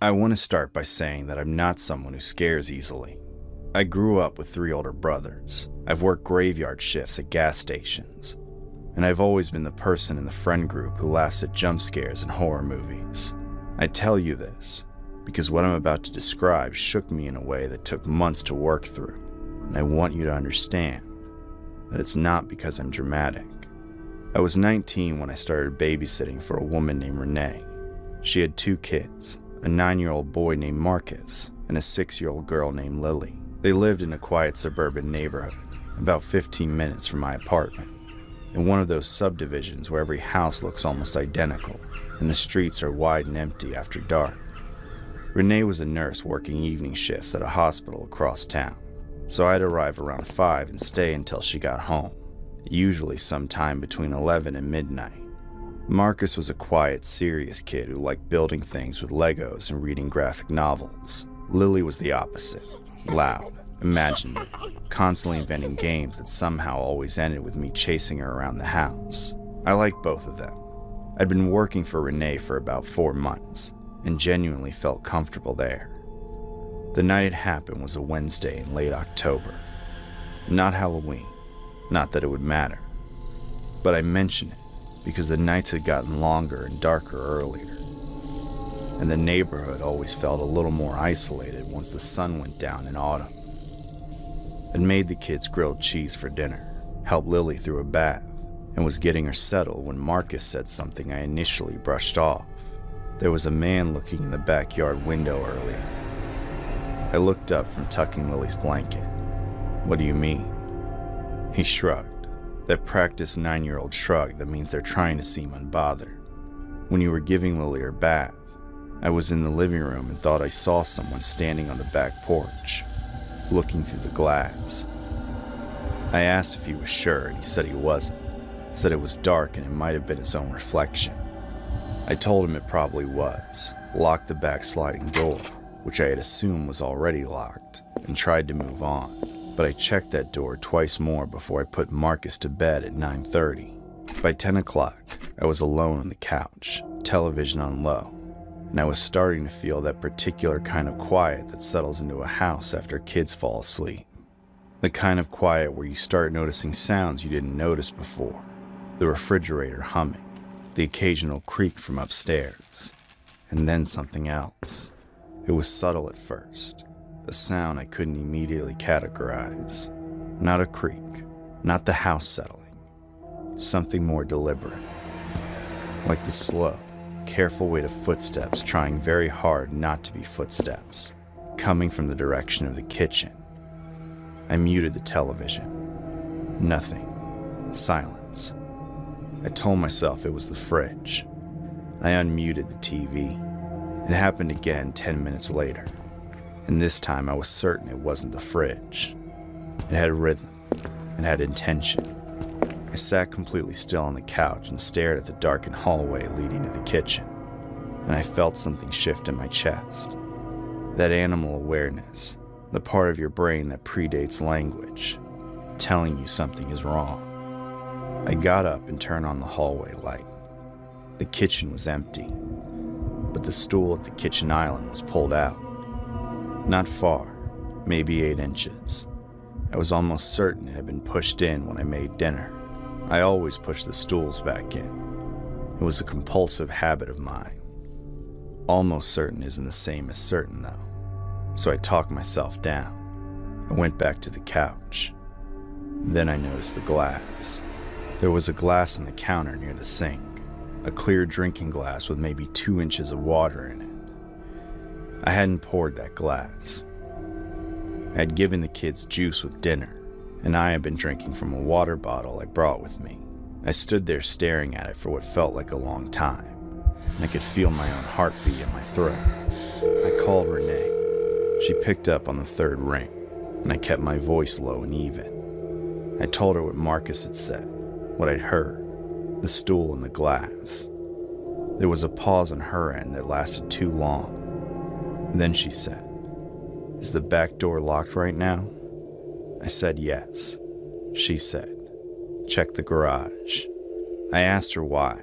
I want to start by saying that I'm not someone who scares easily. I grew up with 3 older brothers. I've worked graveyard shifts at gas stations. And I've always been the person in the friend group who laughs at jump scares in horror movies. I tell you this because what I'm about to describe shook me in a way that took months to work through. And I want you to understand that it's not because I'm dramatic. I was 19 when I started babysitting for a woman named Renee. She had 2 kids, a 9-year-old boy named Marcus and a 6-year-old girl named Lily. They lived in a quiet suburban neighborhood, about 15 minutes from my apartment, in one of those subdivisions where every house looks almost identical and the streets are wide and empty after dark. Renee was a nurse working evening shifts at a hospital across town, so I'd arrive around 5 and stay until she got home, usually sometime between 11 and midnight. Marcus was a quiet, serious kid who liked building things with Legos and reading graphic novels. Lily was the opposite, loud, imaginative, constantly inventing games that somehow always ended with me chasing her around the house. I liked both of them. I'd been working for Renee for about 4 months and genuinely felt comfortable there. The night it happened was a Wednesday in late October. Not Halloween, not that it would matter, but I mention it because the nights had gotten longer and darker earlier, and the neighborhood always felt a little more isolated once the sun went down in autumn. I'd made the kids grilled cheese for dinner, helped Lily through a bath, and was getting her settled when Marcus said something I initially brushed off. There was a man looking in the backyard window earlier. I looked up from tucking Lily's blanket. "What do you mean?" He shrugged. That practiced 9-year-old shrug that means they're trying to seem unbothered. "When you were giving Lily her bath, I was in the living room and thought I saw someone standing on the back porch, looking through the glass." I asked if he was sure, and he said he wasn't. Said it was dark and it might have been his own reflection. I told him it probably was, locked the back sliding door, which I had assumed was already locked, and tried to move on. But I checked that door twice more before I put Marcus to bed at 9:30. By 10 o'clock, I was alone on the couch, television on low, and I was starting to feel that particular kind of quiet that settles into a house after kids fall asleep. The kind of quiet where you start noticing sounds you didn't notice before. The refrigerator humming, the occasional creak from upstairs, and then something else. It was subtle at first, a sound I couldn't immediately categorize. Not a creak, not the house settling, something more deliberate. Like the slow, careful weight of footsteps trying very hard not to be footsteps, coming from the direction of the kitchen. I muted the television. Nothing. Silence. I told myself it was the fridge. I unmuted the TV. It happened again 10 minutes later, and this time I was certain it wasn't the fridge. It had rhythm. It had intention. I sat completely still on the couch and stared at the darkened hallway leading to the kitchen, and I felt something shift in my chest. That animal awareness, the part of your brain that predates language, telling you something is wrong. I got up and turned on the hallway light. The kitchen was empty, but the stool at the kitchen island was pulled out. Not far, maybe 8 inches. I was almost certain it had been pushed in when I made dinner. I always push the stools back in. It was a compulsive habit of mine. Almost certain isn't the same as certain, though. So I talked myself down. I went back to the couch. Then I noticed the glass. There was a glass on the counter near the sink, a clear drinking glass with maybe 2 inches of water in it. I hadn't poured that glass. I had given the kids juice with dinner, and I had been drinking from a water bottle I brought with me. I stood there staring at it for what felt like a long time, and I could feel my own heartbeat in my throat. I called Renee. She picked up on the 3rd ring, and I kept my voice low and even. I told her what Marcus had said, what I'd heard, the stool and the glass. There was a pause on her end that lasted too long. Then she said, "Is the back door locked right now?" I said yes. She said, "Check the garage." I asked her why,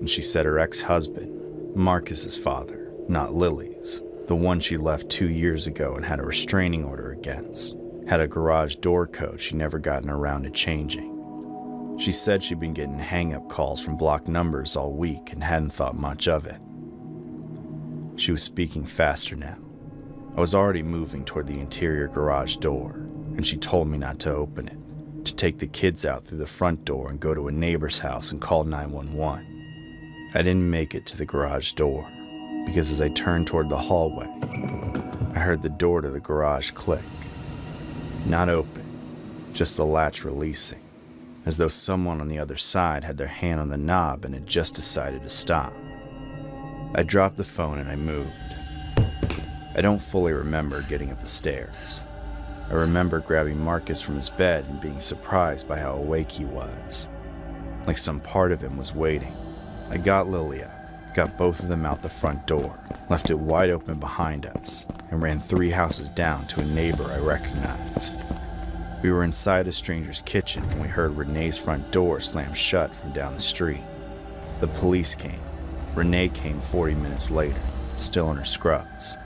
and she said her ex-husband, Marcus's father, not Lily's, The one she left 2 years ago and had a restraining order against had a garage door code she'd never gotten around to changing. She said she'd been getting hang-up calls from blocked numbers all week and hadn't thought much of it. She was speaking faster now. I was already moving toward the interior garage door, and she told me not to open it, to take the kids out through the front door and go to a neighbor's house and call 911. I didn't make it to the garage door, because as I turned toward the hallway, I heard the door to the garage click. Not open, just the latch releasing, as though someone on the other side had their hand on the knob and had just decided to stop. I dropped the phone and I moved. I don't fully remember getting up the stairs. I remember grabbing Marcus from his bed and being surprised by how awake he was, like some part of him was waiting. I got Lily up, got both of them out the front door, left it wide open behind us, and ran 3 houses down to a neighbor I recognized. We were inside a stranger's kitchen when we heard Renee's front door slam shut from down the street. The police came. Renee came 40 minutes later, still in her scrubs.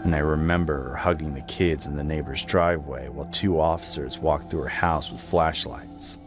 And I remember her hugging the kids in the neighbor's driveway while 2 officers walked through her house with flashlights.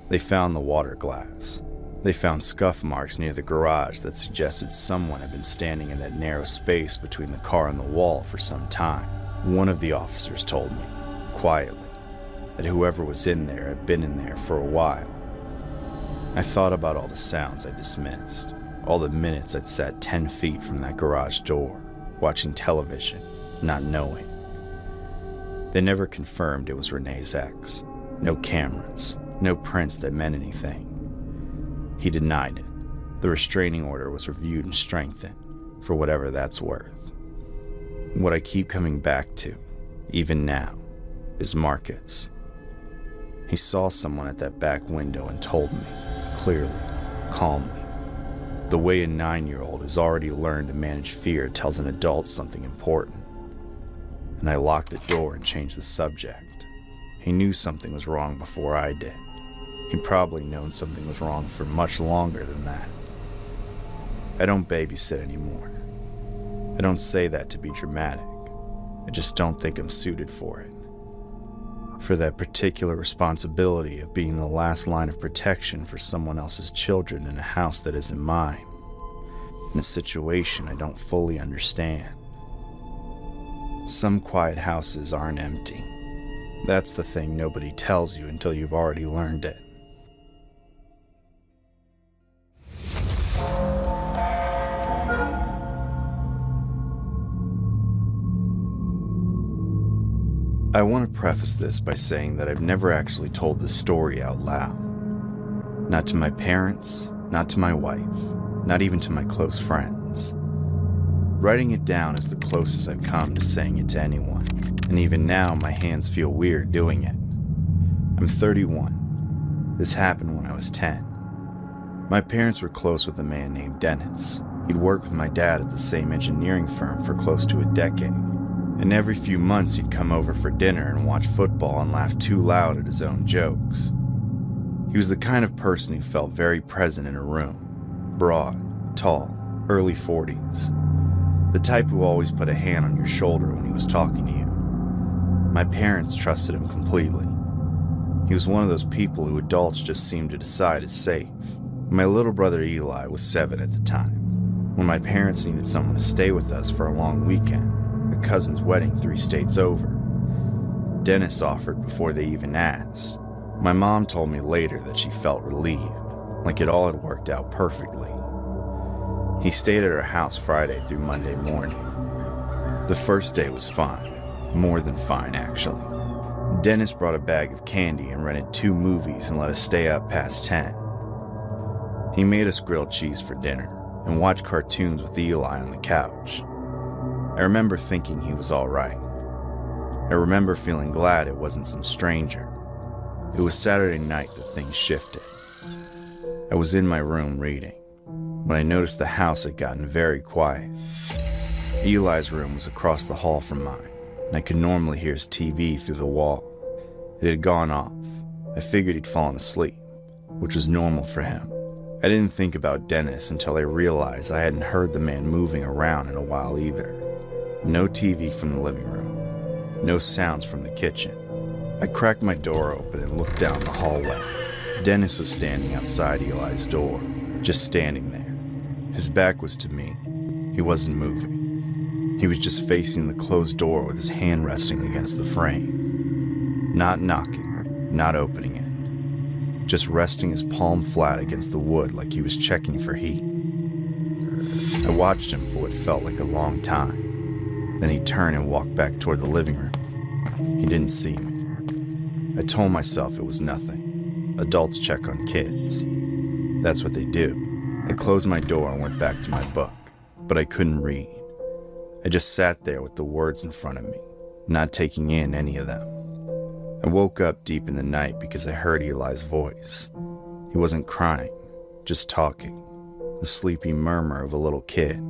They found the water glass. They found scuff marks near the garage that suggested someone had been standing in that narrow space between the car and the wall for some time. One of the officers told me, quietly, that whoever was in there had been in there for a while. I thought about all the sounds I dismissed, all the minutes I'd sat 10 feet from that garage door, watching television, not knowing. They never confirmed it was Renee's ex. No cameras, no prints that meant anything. He denied it. The restraining order was reviewed and strengthened, for whatever that's worth. What I keep coming back to, even now, is Marcus. He saw someone at that back window and told me, clearly, calmly. The way a 9-year-old has already learned to manage fear tells an adult something important. And I locked the door and changed the subject. He knew something was wrong before I did. He'd probably known something was wrong for much longer than that. I don't babysit anymore. I don't say that to be dramatic. I just don't think I'm suited for it. For that particular responsibility of being the last line of protection for someone else's children in a house that isn't mine, in a situation I don't fully understand. Some quiet houses aren't empty. That's the thing nobody tells you until you've already learned it. I want to preface this by saying that I've never actually told this story out loud. Not to my parents, not to my wife, not even to my close friends. Writing it down is the closest I've come to saying it to anyone, and even now my hands feel weird doing it. I'm 31. This happened when I was 10. My parents were close with a man named Dennis. He'd worked with my dad at the same engineering firm for close to a decade. And every few months he'd come over for dinner and watch football and laugh too loud at his own jokes. He was the kind of person who felt very present in a room. Broad, tall, early 40s. The type who always put a hand on your shoulder when he was talking to you. My parents trusted him completely. He was one of those people who adults just seem to decide is safe. My little brother Eli was 7 at the time. When my parents needed someone to stay with us for a long weekend, a cousin's wedding 3 states over, Dennis offered before they even asked. My mom told me later that she felt relieved, like it all had worked out perfectly. He stayed at our house Friday through Monday morning. The first day was fine, more than fine actually. Dennis brought a bag of candy and rented 2 movies and let us stay up past 10. He made us grilled cheese for dinner and watched cartoons with Eli on the couch. I remember thinking he was all right. I remember feeling glad it wasn't some stranger. It was Saturday night that things shifted. I was in my room reading when I noticed the house had gotten very quiet. Eli's room was across the hall from mine, and I could normally hear his TV through the wall. It had gone off. I figured he'd fallen asleep, which was normal for him. I didn't think about Dennis until I realized I hadn't heard the man moving around in a while either. No TV from the living room. No sounds from the kitchen. I cracked my door open and looked down the hallway. Dennis was standing outside Eli's door, just standing there. His back was to me. He wasn't moving. He was just facing the closed door with his hand resting against the frame. Not knocking, not opening it. Just resting his palm flat against the wood like he was checking for heat. I watched him for what felt like a long time. Then he turned and walked back toward the living room. He didn't see me. I told myself it was nothing. Adults check on kids. That's what they do. I closed my door and went back to my book, but I couldn't read. I just sat there with the words in front of me, not taking in any of them. I woke up deep in the night because I heard Eli's voice. He wasn't crying, just talking, the sleepy murmur of a little kid.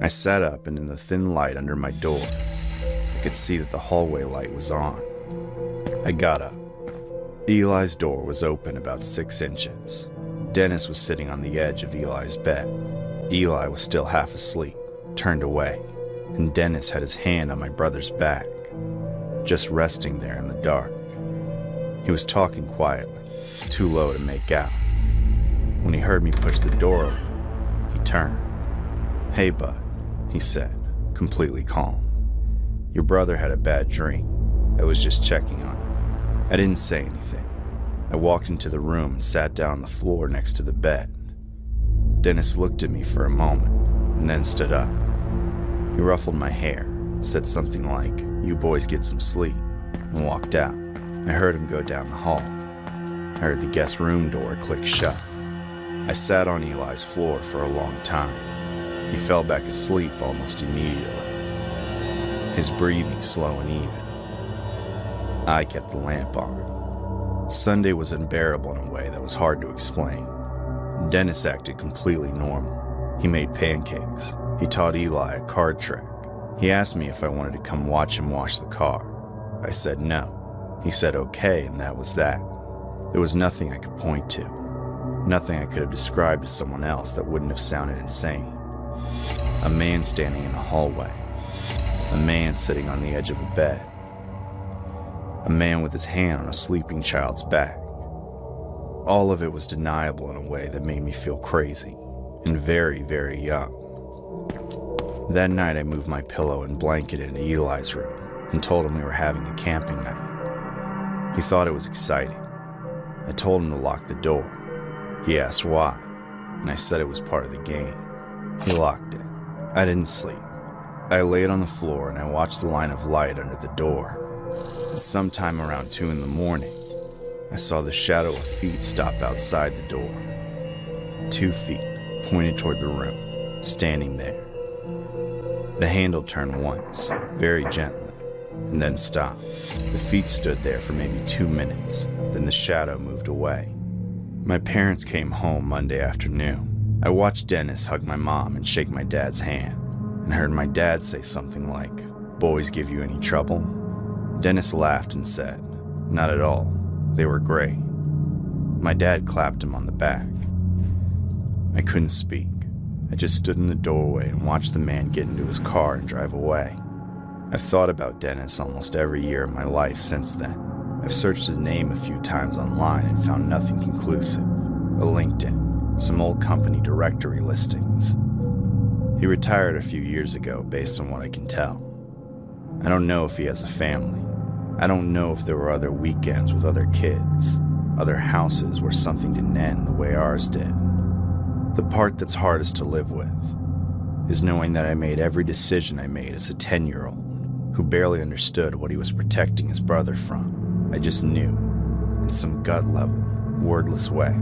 I sat up, and in the thin light under my door, I could see that the hallway light was on. I got up. Eli's door was open about 6 inches. Dennis was sitting on the edge of Eli's bed. Eli was still half asleep, turned away, and Dennis had his hand on my brother's back, just resting there in the dark. He was talking quietly, too low to make out. When he heard me push the door open, he turned. "Hey, bud," he said, completely calm. "Your brother had a bad dream. I was just checking on him." I didn't say anything. I walked into the room and sat down on the floor next to the bed. Dennis looked at me for a moment and then stood up. He ruffled my hair, said something like, "You boys get some sleep," and walked out. I heard him go down the hall. I heard the guest room door click shut. I sat on Eli's floor for a long time. He fell back asleep almost immediately, his breathing slow and even. I kept the lamp on. Sunday was unbearable in a way that was hard to explain. Dennis acted completely normal. He made pancakes. He taught Eli a card trick. He asked me if I wanted to come watch him wash the car. I said no. He said okay, and that was that. There was nothing I could point to. Nothing I could have described to someone else that wouldn't have sounded insane. A man standing in a hallway. A man sitting on the edge of a bed. A man with his hand on a sleeping child's back. All of it was deniable in a way that made me feel crazy and very, very young. That night I moved my pillow and blanket into Eli's room and told him we were having a camping night. He thought it was exciting. I told him to lock the door. He asked why, and I said it was part of the game. He locked it. I didn't sleep. I laid on the floor and I watched the line of light under the door. And sometime around 2 in the morning, I saw the shadow of feet stop outside the door. 2 feet pointed toward the room, standing there. The handle turned once, very gently, and then stopped. The feet stood there for maybe 2 minutes, then the shadow moved away. My parents came home Monday afternoon. I watched Dennis hug my mom and shake my dad's hand, and heard my dad say something like, "Boys give you any trouble?" Dennis laughed and said, "Not at all. They were great." My dad clapped him on the back. I couldn't speak. I just stood in the doorway and watched the man get into his car and drive away. I've thought about Dennis almost every year of my life since then. I've searched his name a few times online and found nothing conclusive. A LinkedIn, some old company directory listings. He retired a few years ago based on what I can tell. I don't know if he has a family. I don't know if there were other weekends with other kids, other houses where something didn't end the way ours did. The part that's hardest to live with is knowing that I made every decision I made as a 10-year-old who barely understood what he was protecting his brother from. I just knew, in some gut level, wordless way,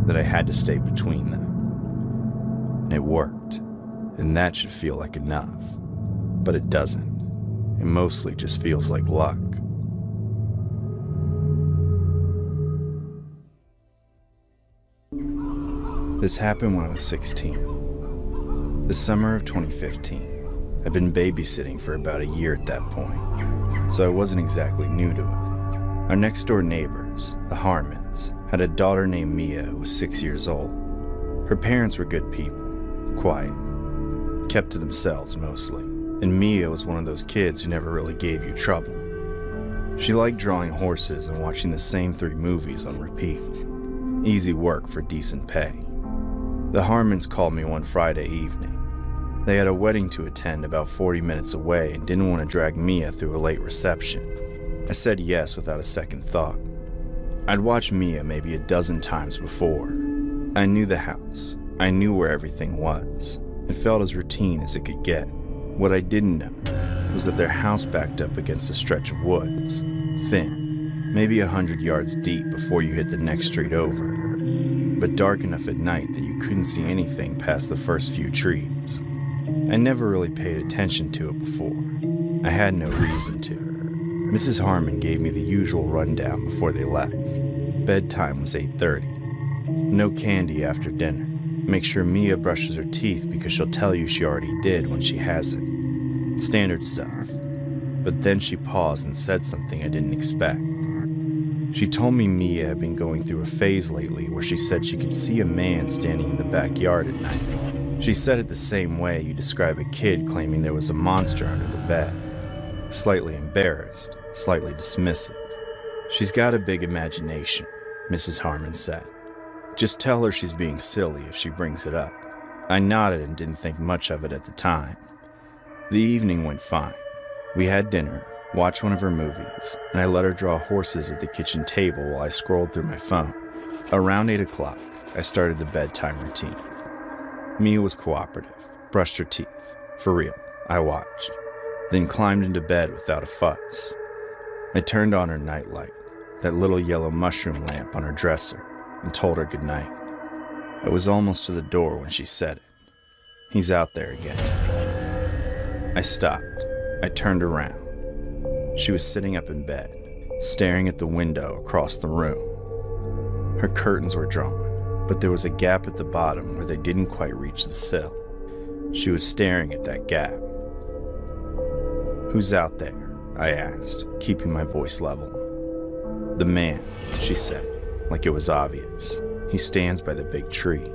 that I had to stay between them. And it worked, and that should feel like enough. But it doesn't. It mostly just feels like luck. This happened when I was 16. The summer of 2015. I'd been babysitting for about a year at that point, so I wasn't exactly new to it. Our next door neighbors, the Harmons, had a daughter named Mia who was 6 years old. Her parents were good people, quiet, kept to themselves mostly. and Mia was one of those kids who never really gave you trouble. She liked drawing horses and watching the same 3 movies on repeat. Easy work for decent pay. The Harmons called me one Friday evening. They had a wedding to attend about 40 minutes away and didn't want to drag Mia through a late reception. I said yes without a second thought. I'd watched Mia maybe a dozen times before. I knew the house. I knew where everything was. It felt as routine as it could get. What I didn't know was that their house backed up against a stretch of woods, thin, maybe 100 yards deep before you hit the next street over, but dark enough at night that you couldn't see anything past the first few trees. I never really paid attention to it before. I had no reason to. Mrs. Harmon gave me the usual rundown before they left. Bedtime was 8:30. No candy after dinner. Make sure Mia brushes her teeth because she'll tell you she already did when she hasn't. Standard stuff. But then she paused and said something I didn't expect. She told me Mia had been going through a phase lately where she said she could see a man standing in the backyard at night. She said it the same way you describe a kid claiming there was a monster under the bed. Slightly embarrassed, slightly dismissive. She's got a big imagination, Mrs. Harmon said. Just tell her she's being silly if she brings it up. I nodded and didn't think much of it at the time. The evening went fine. We had dinner, watched one of her movies, and I let her draw horses at the kitchen table while I scrolled through my phone. Around 8 o'clock, I started the bedtime routine. Mia was cooperative, brushed her teeth. For real, I watched. Then climbed into bed without a fuss. I turned on her nightlight, that little yellow mushroom lamp on her dresser, and told her goodnight. I was almost to the door when she said it. He's out there again. I stopped. I turned around. She was sitting up in bed, staring at the window across the room. Her curtains were drawn, but there was a gap at the bottom where they didn't quite reach the sill. She was staring at that gap. "Who's out there?" I asked, keeping my voice level. "The man," she said, like it was obvious. "He stands by the big tree."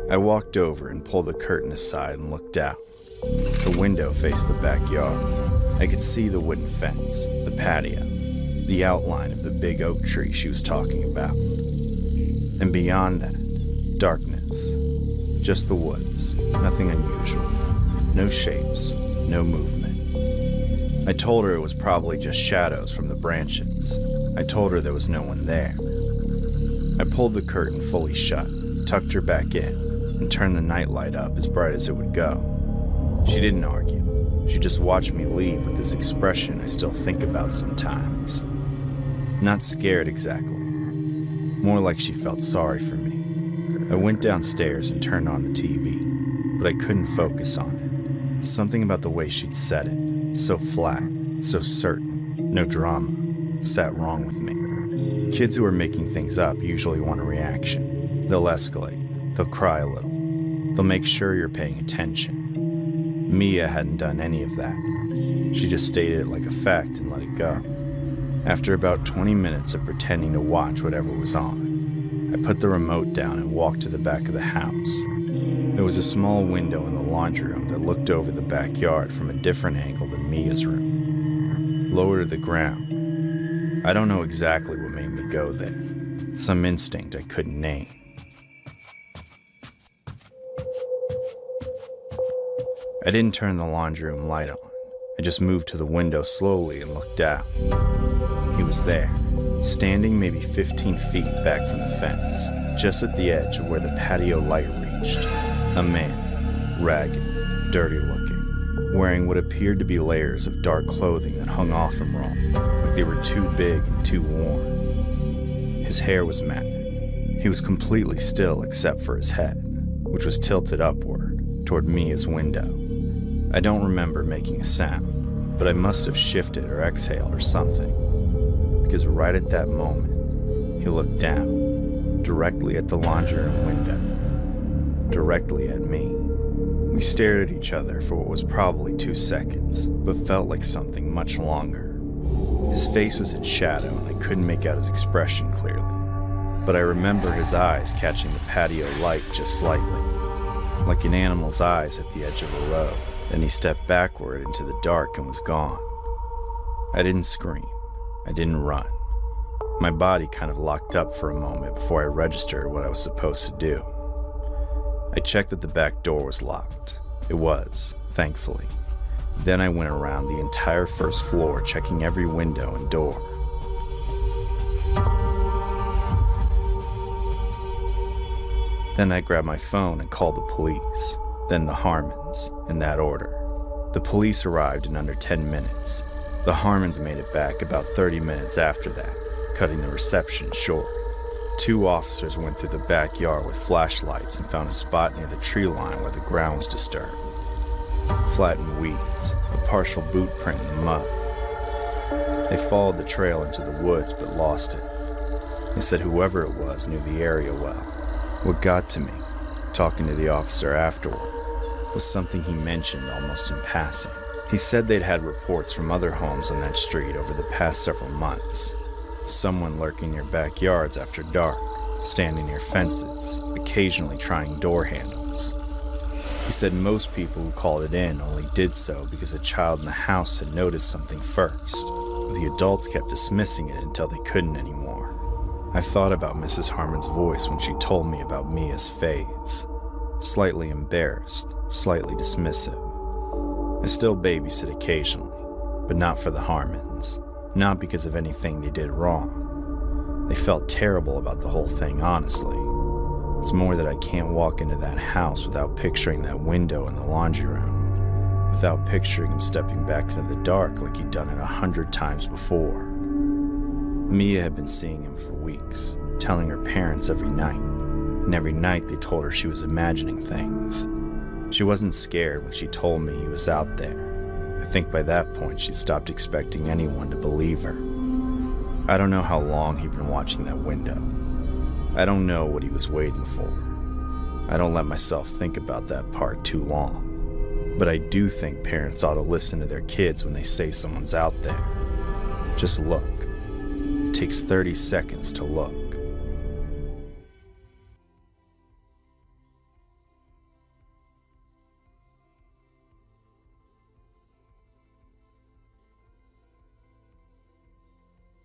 I walked over and pulled the curtain aside and looked out. The window faced the backyard. I could see the wooden fence, the patio, the outline of the big oak tree she was talking about. And beyond that, darkness. Just the woods, nothing unusual. No shapes, no movement. I told her it was probably just shadows from the branches. I told her there was no one there. I pulled the curtain fully shut, tucked her back in, and turned the nightlight up as bright as it would go. She didn't argue. She just watched me leave with this expression I still think about sometimes. Not scared exactly. More like she felt sorry for me. I went downstairs and turned on the TV, but I couldn't focus on it. Something about the way she'd said it, so flat, so certain, no drama, sat wrong with me. Kids who are making things up usually want a reaction. They'll escalate. They'll cry a little. They'll make sure you're paying attention. Mia hadn't done any of that. She just stated it like a fact and let it go. After about 20 minutes of pretending to watch whatever was on, I put the remote down and walked to the back of the house. There was a small window in the laundry room that looked over the backyard from a different angle than Mia's room. Lower to the ground. I don't know exactly what made me go there. Some instinct I couldn't name. I didn't turn the laundry room light on. I just moved to the window slowly and looked out. He was there, standing maybe 15 feet back from the fence, just at the edge of where the patio light reached. A man, ragged, dirty looking, wearing what appeared to be layers of dark clothing that hung off him wrong, like they were too big and too warm. His hair was matted. He was completely still except for his head, which was tilted upward toward Mia's window. I don't remember making a sound, but I must have shifted or exhaled or something, because right at that moment, he looked down, directly at the laundry room window, directly at me. We stared at each other for what was probably 2 seconds, but felt like something much longer. His face was in shadow and I couldn't make out his expression clearly, but I remember his eyes catching the patio light just slightly, like an animal's eyes at the edge of a road, Then he stepped backward into the dark and was gone. I didn't scream. I didn't run. My body kind of locked up for a moment before I registered what I was supposed to do. I checked that the back door was locked. It was, thankfully. Then I went around the entire first floor, checking every window and door. Then I grabbed my phone and called the police, then the Harmons, in that order. The police arrived in under 10 minutes. The Harmons made it back about 30 minutes after that, cutting the reception short. 2 officers went through the backyard with flashlights and found a spot near the tree line where the ground was disturbed. Flattened weeds, a partial boot print in the mud. They followed the trail into the woods but lost it. They said whoever it was knew the area well. What got to me, talking to the officer afterward, was something he mentioned almost in passing. He said they'd had reports from other homes on that street over the past several months. Someone lurking near backyards after dark, standing near fences, occasionally trying door handles. He said most people who called it in only did so because a child in the house had noticed something first. The adults kept dismissing it until they couldn't anymore. I thought about Mrs. Harmon's voice when she told me about Mia's phase. Slightly embarrassed, slightly dismissive. I still babysit occasionally, but not for the Harmons. Not because of anything they did wrong. They felt terrible about the whole thing, honestly. It's more that I can't walk into that house without picturing that window in the laundry room, without picturing him stepping back into the dark like he'd done it 100 times before. Mia had been seeing him for weeks, telling her parents every night, and every night they told her she was imagining things. She wasn't scared when she told me he was out there. I think by that point she stopped expecting anyone to believe her. I don't know how long he'd been watching that window. I don't know what he was waiting for. I don't let myself think about that part too long. But I do think parents ought to listen to their kids when they say someone's out there. Just look. It takes 30 seconds to look.